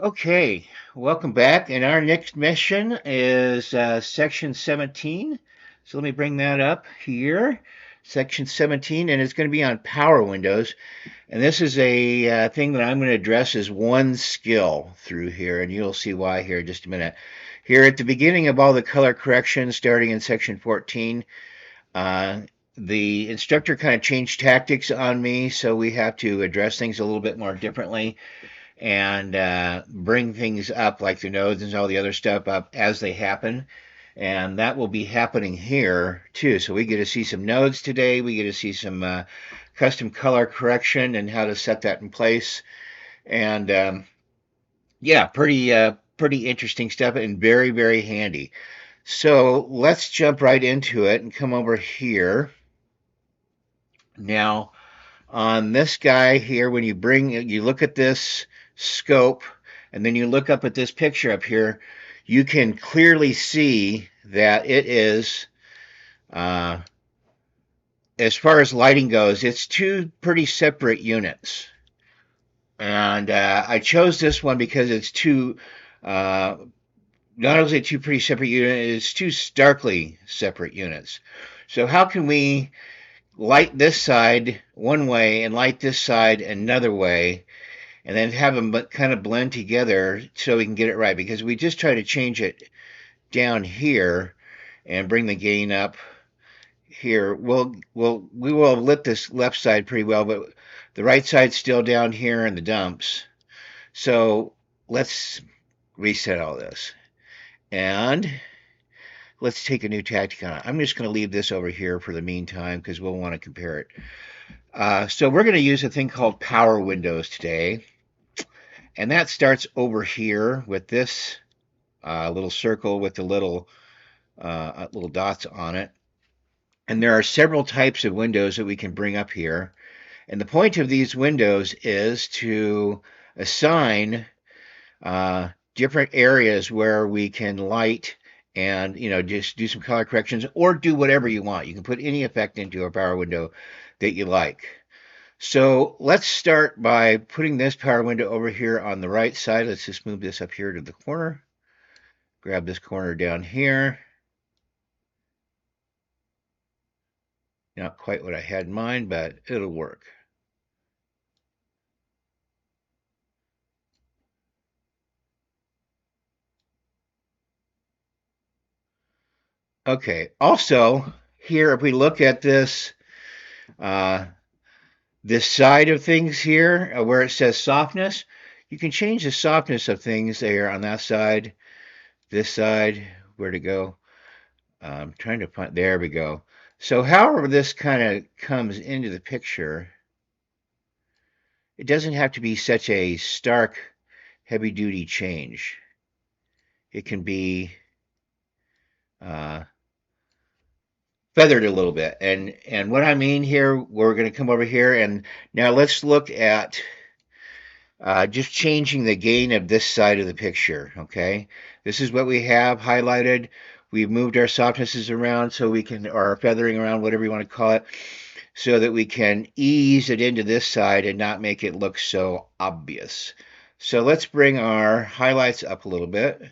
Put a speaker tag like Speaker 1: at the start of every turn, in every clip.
Speaker 1: Okay, welcome back. And our next mission is section 17. So let me bring that up here. Section 17, and it's going to be on power windows. And this is a thing that I'm going to address as one skill through here, and you'll see why here in just a minute. Here at the beginning of all the color corrections, starting in section 14, uh, the instructor kind of changed tactics on me, so we have to address things a little bit more differently and bring things up like the nodes and all the other stuff up as they happen. And that will be happening here too. So we get to see some nodes today. We get to see some custom color correction and how to set that in place. And yeah, pretty interesting stuff and very, very handy. So let's jump right into it and come over here. Now, on this guy here, when you look at this scope and then you look up at this picture up here, you can clearly see that it is, uh, as far as lighting goes, it's two pretty separate units. And I chose this one because it's uh, not only two pretty separate units, it's two starkly separate units. So how can we light this side one way and light this side another way and then have them kind of blend together so we can get it right? Because we just try to change it down here and bring the gain up here. We will have lit this left side pretty well, but the right side's still down here in the dumps. So let's reset all this and let's take a new tactic on it. I'm just going to leave this over here for the meantime because we'll want to compare it. So we're going to use a thing called power windows today. And that starts over here with this little circle with the little dots on it. And there are several types of windows that we can bring up here. And the point of these windows is to assign different areas where we can light and just do some color corrections or do whatever you want. You can put any effect into a power window that you like. So let's start by putting this power window over here on the right side. Let's just move this up here to the corner. Grab this corner down here. Not quite what I had in mind, but it'll work. Okay, also here, if we look at uh, this side of things here, where it says softness, you can change the softness of things there on that side, this side, where to go. I'm trying to find, there we go. So however this kind of comes into the picture, it doesn't have to be such a stark, heavy-duty change. It can be uh, feathered a little bit. And what I mean here, we're going to come over here, and now let's look at just changing the gain of this side of the picture, okay? This is what we have highlighted. We've moved our softnesses around so we can, or our feathering around, whatever you want to call it, so that we can ease it into this side and not make it look so obvious. So let's bring our highlights up a little bit.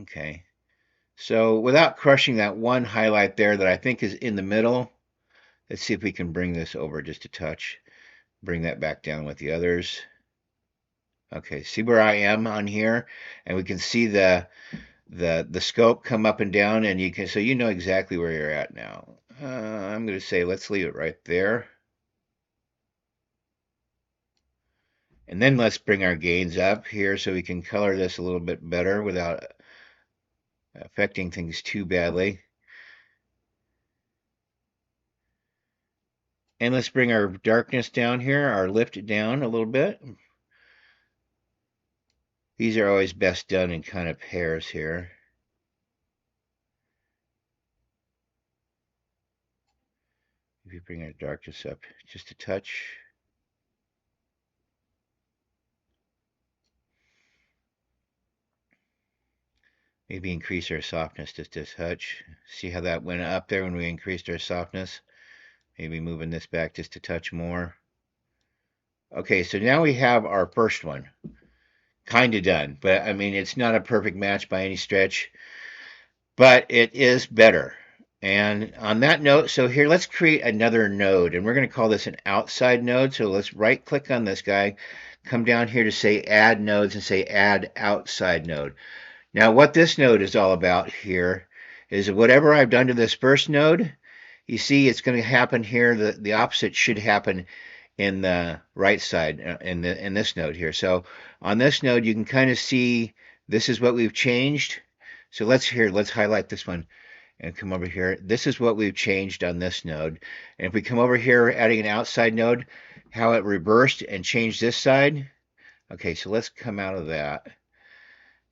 Speaker 1: Okay. So without crushing that one highlight there that I think is in the middle, let's see if we can bring this over just a touch. Bring that back down with the others. Okay, see where I am on here? And we can see the scope come up and down, and you can, so you know exactly where you're at now. I'm going to say let's leave it right there. And then let's bring our gains up here so we can color this a little bit better without affecting things too badly. And let's bring our darkness down here, our lift down a little bit. These are always best done in kind of pairs here. If you bring our darkness up just a touch. Maybe increase our softness just a touch. See how that went up there when we increased our softness? Maybe moving this back just a touch more. Okay, so now we have our first one kind of done, but I mean, it's not a perfect match by any stretch, but it is better. And on that note, so here, let's create another node, and we're going to call this an outside node. So let's right click on this guy, come down here to say add nodes and say add outside node. Now, what this node is all about here is whatever I've done to this first node, you see it's going to happen here. The opposite should happen in the right side in this node here. So on this node, you can kind of see this is what we've changed. So let's highlight this one and come over here. This is what we've changed on this node. And if we come over here, adding an outside node, how it reversed and changed this side. Okay, so let's come out of that.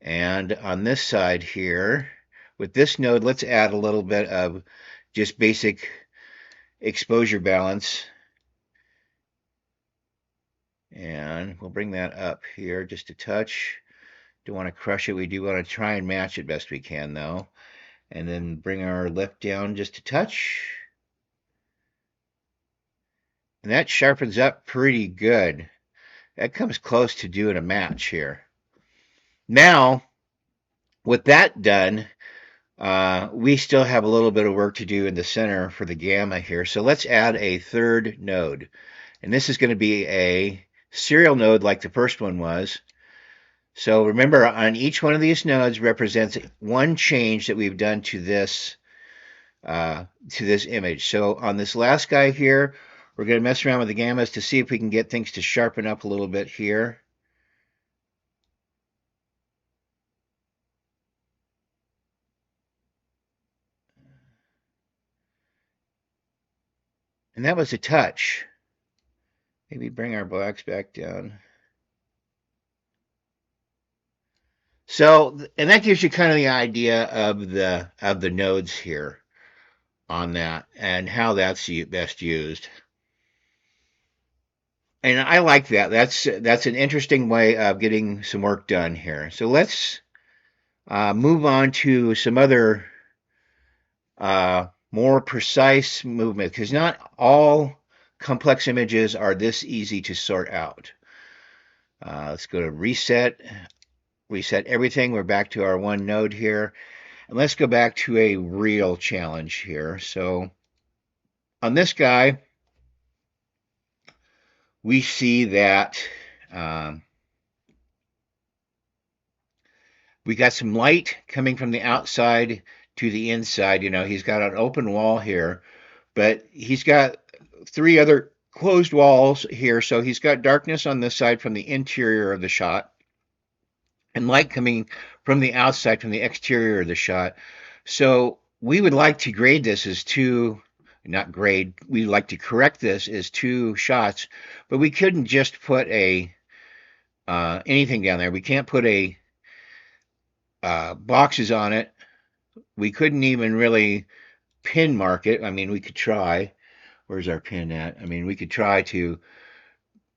Speaker 1: And on this side here, with this node, let's add a little bit of just basic exposure balance. And we'll bring that up here just a touch. Don't want to crush it. We do want to try and match it best we can, though. And then bring our lift down just a touch. And that sharpens up pretty good. That comes close to doing a match here. Now, with that done, we still have a little bit of work to do in the center for the gamma here. So let's add a third node. And this is going to be a serial node like the first one was. So remember, on each one of these nodes represents one change that we've done to this image. So on this last guy here, we're going to mess around with the gammas to see if we can get things to sharpen up a little bit here. And that was a touch. Maybe bring our blacks back down. So, and that gives you kind of the idea of the nodes here on that and how that's best used. And I like that. That's an interesting way of getting some work done here. So let's move on to some other more precise movement, because not all complex images are this easy to sort out. Let's go to reset everything. We're back to our one node here. And let's go back to a real challenge here. So on this guy, we see that we got some light coming from the outside to the inside. You know, he's got an open wall here, but he's got three other closed walls here. So he's got darkness on this side from the interior of the shot and light coming from the outside, from the exterior of the shot. So we would like to grade this as two, not grade, we'd like to correct this as two shots, but we couldn't just put a anything down there. We can't put a boxes on it. We couldn't even really pin mark it. I mean, we could try. Where's our pin at? I mean, we could try to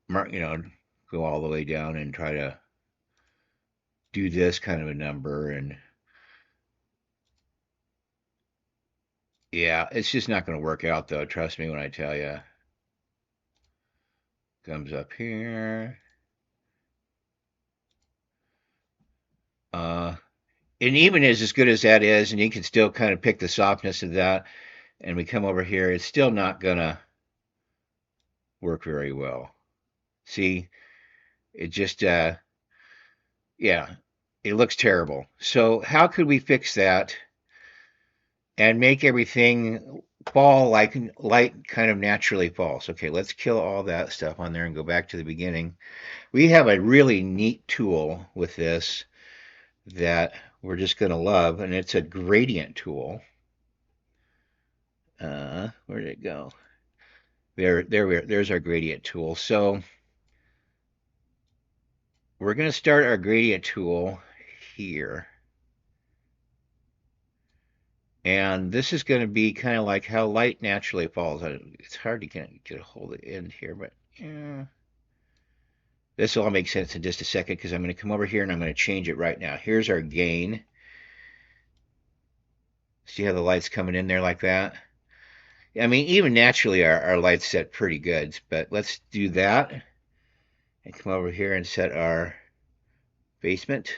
Speaker 1: mark, go all the way down and try to do this kind of a number. And yeah, it's just not going to work out, though. Trust me when I tell you. Comes up here. And even as good as that is, and you can still kind of pick the softness of that, and we come over here, it's still not going to work very well. See, it just, yeah, it looks terrible. So how could we fix that and make everything fall like light kind of naturally falls? Okay, let's kill all that stuff on there and go back to the beginning. We have a really neat tool with this that we're just going to love, and it's a gradient tool. Where did it go? There's our gradient tool. So we're going to start our gradient tool here. And this is going to be kind of like how light naturally falls. It's hard to get a hold of the end here, but yeah. This will all make sense in just a second because I'm going to come over here and I'm going to change it right now. Here's our gain. See how the light's coming in there like that? I mean, even naturally our light's set pretty good, but let's do that. and come over here and set our basement.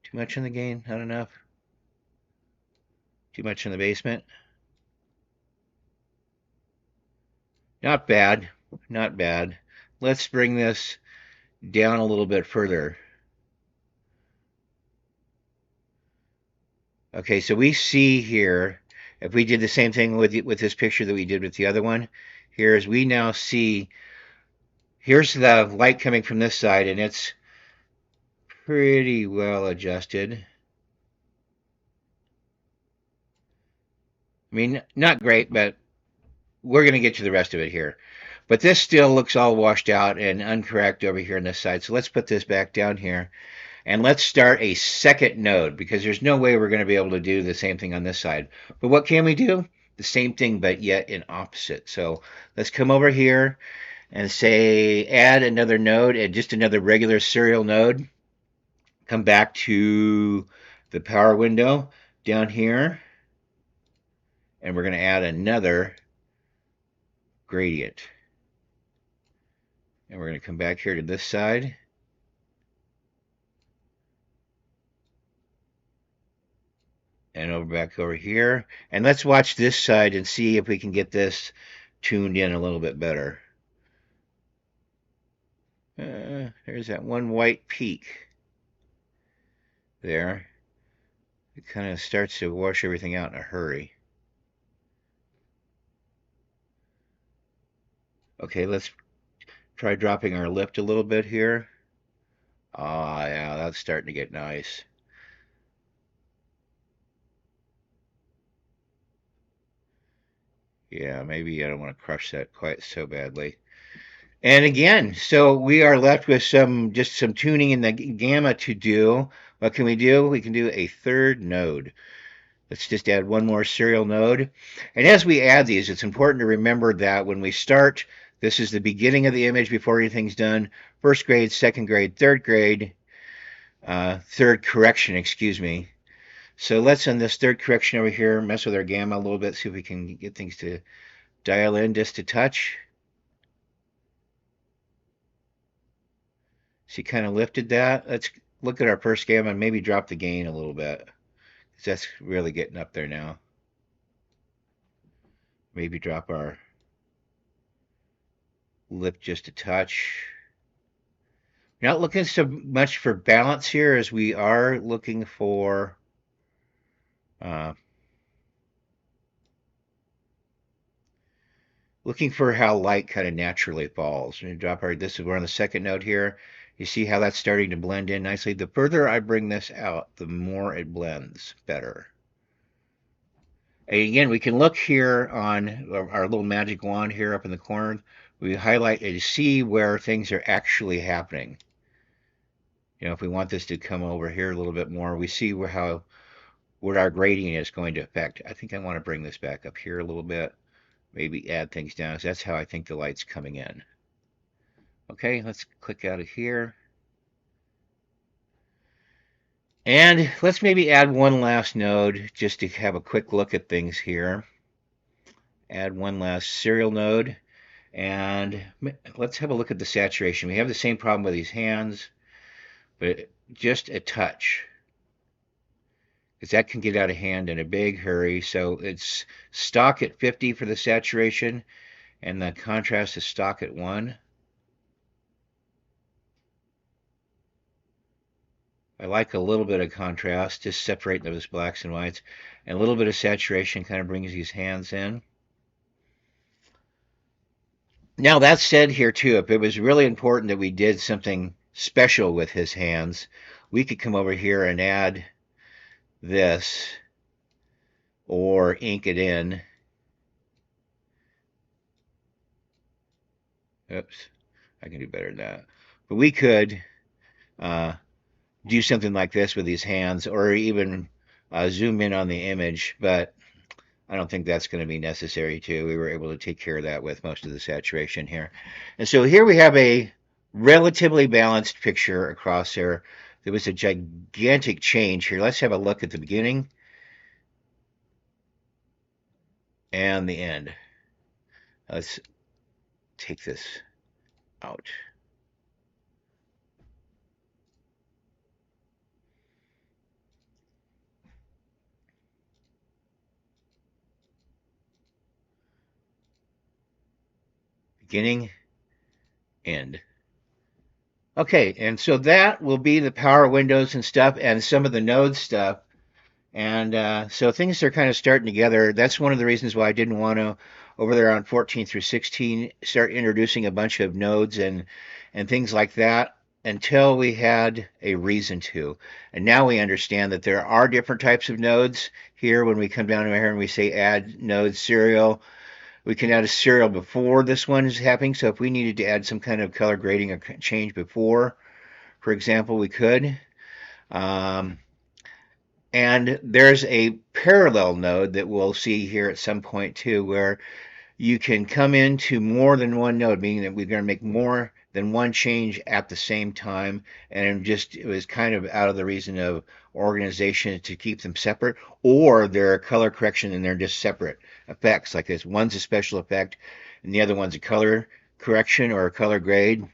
Speaker 1: Too much in the gain? Not enough? Too much in the basement? Not bad. Not bad. Let's bring this down a little bit further. Okay, so we see here, if we did the same thing with this picture that we did with the other one, here is we now see, here's the light coming from this side, and it's pretty well adjusted. I mean, not great, but we're going to get to the rest of it here. But this still looks all washed out and incorrect over here on this side. So let's put this back down here. And let's start a second node, because there's no way we're going to be able to do the same thing on this side. But what can we do? The same thing, but yet in opposite. So let's come over here and say add another node, and just another regular serial node. Come back to the power window down here, and we're going to add another gradient. And we're going to come back here to this side. And back over here. And let's watch this side and see if we can get this tuned in a little bit better. There's that one white peak there. It kind of starts to wash everything out in a hurry. Okay, let's try dropping our lift a little bit here. Ah, yeah, that's starting to get nice. Yeah, maybe I don't want to crush that quite so badly. And again, so we are left with just some tuning in the gamma to do. What can we do? We can do a third node. Let's just add one more serial node. And as we add these, it's important to remember that when we start, this is the beginning of the image before anything's done. First grade, second grade, third grade, third correction, excuse me. So let's, on this third correction over here, mess with our gamma a little bit, see if we can get things to dial in just a touch. She kind of lifted that. Let's look at our first gamma and maybe drop the gain a little bit, because that's really getting up there now. Maybe drop our lift just a touch. We're not looking so much for balance here as we are looking for how light kind of naturally falls. We drop our, we're on the second node here. You see how that's starting to blend in nicely. The further I bring this out, the more it blends better. And again, we can look here on our little magic wand here up in the corner. We highlight and see where things are actually happening. You know, if we want this to come over here a little bit more, we see what our gradient is going to affect. I think I want to bring this back up here a little bit. Maybe add things down. So that's how I think the light's coming in. Okay, let's click out of here. And let's maybe add one last node just to have a quick look at things here. Add one last serial node. And let's have a look at the saturation. We have the same problem with these hands, but just a touch, because that can get out of hand in a big hurry. So it's stock at 50 for the saturation, and the contrast is stock at 1. I like a little bit of contrast, just separate those blacks and whites, and a little bit of saturation kind of brings these hands in. Now, that said here too, if it was really important that we did something special with his hands, we could come over here and add this or ink it in. Oops, I can do better than that. But we could do something like this with these hands, or even zoom in on the image, but I don't think that's going to be necessary too. We were able to take care of that with most of the saturation here. And so here we have a relatively balanced picture across there. There was a gigantic change here. Let's have a look at the beginning. and the end. Let's take this out. Beginning, end. Okay, and so that will be the power windows and stuff and some of the node stuff. And so things are kind of starting together. That's one of the reasons why I didn't want to, over there on 14 through 16, start introducing a bunch of nodes and things like that until we had a reason to. And now we understand that there are different types of nodes here. When we come down here and we say add node serial, we can add a serial before this one is happening. So if we needed to add some kind of color grading or change before, for example, we could. Um, and there's a parallel node that we'll see here at some point too, where you can come into more than one node, meaning that we're going to make more than one change at the same time. And it was kind of out of the reason of organization to keep them separate, or they're a color correction and they're just separate effects. Like this, one's a special effect and the other one's a color correction or a color grade.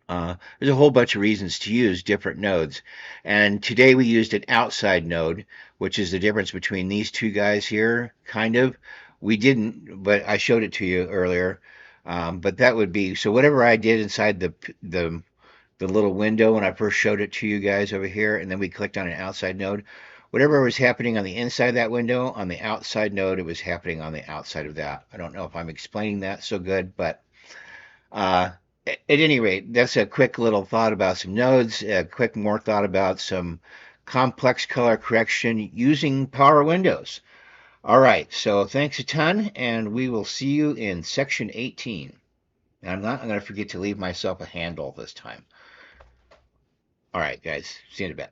Speaker 1: There's a whole bunch of reasons to use different nodes. And today we used an outside node, which is the difference between these two guys here, kind of. We didn't, but I showed it to you earlier. But that would be, so whatever I did inside the little window when I first showed it to you guys over here, and then we clicked on an outside node, whatever was happening on the inside of that window, on the outside node, it was happening on the outside of that. I don't know if I'm explaining that so good, but uh, at any rate, that's a quick little thought about some nodes, a quick more thought about some complex color correction using power windows. All right, so thanks a ton, and we will see you in section 18. And I'm going to forget to leave myself a handle this time. All right, guys, see you in a bit.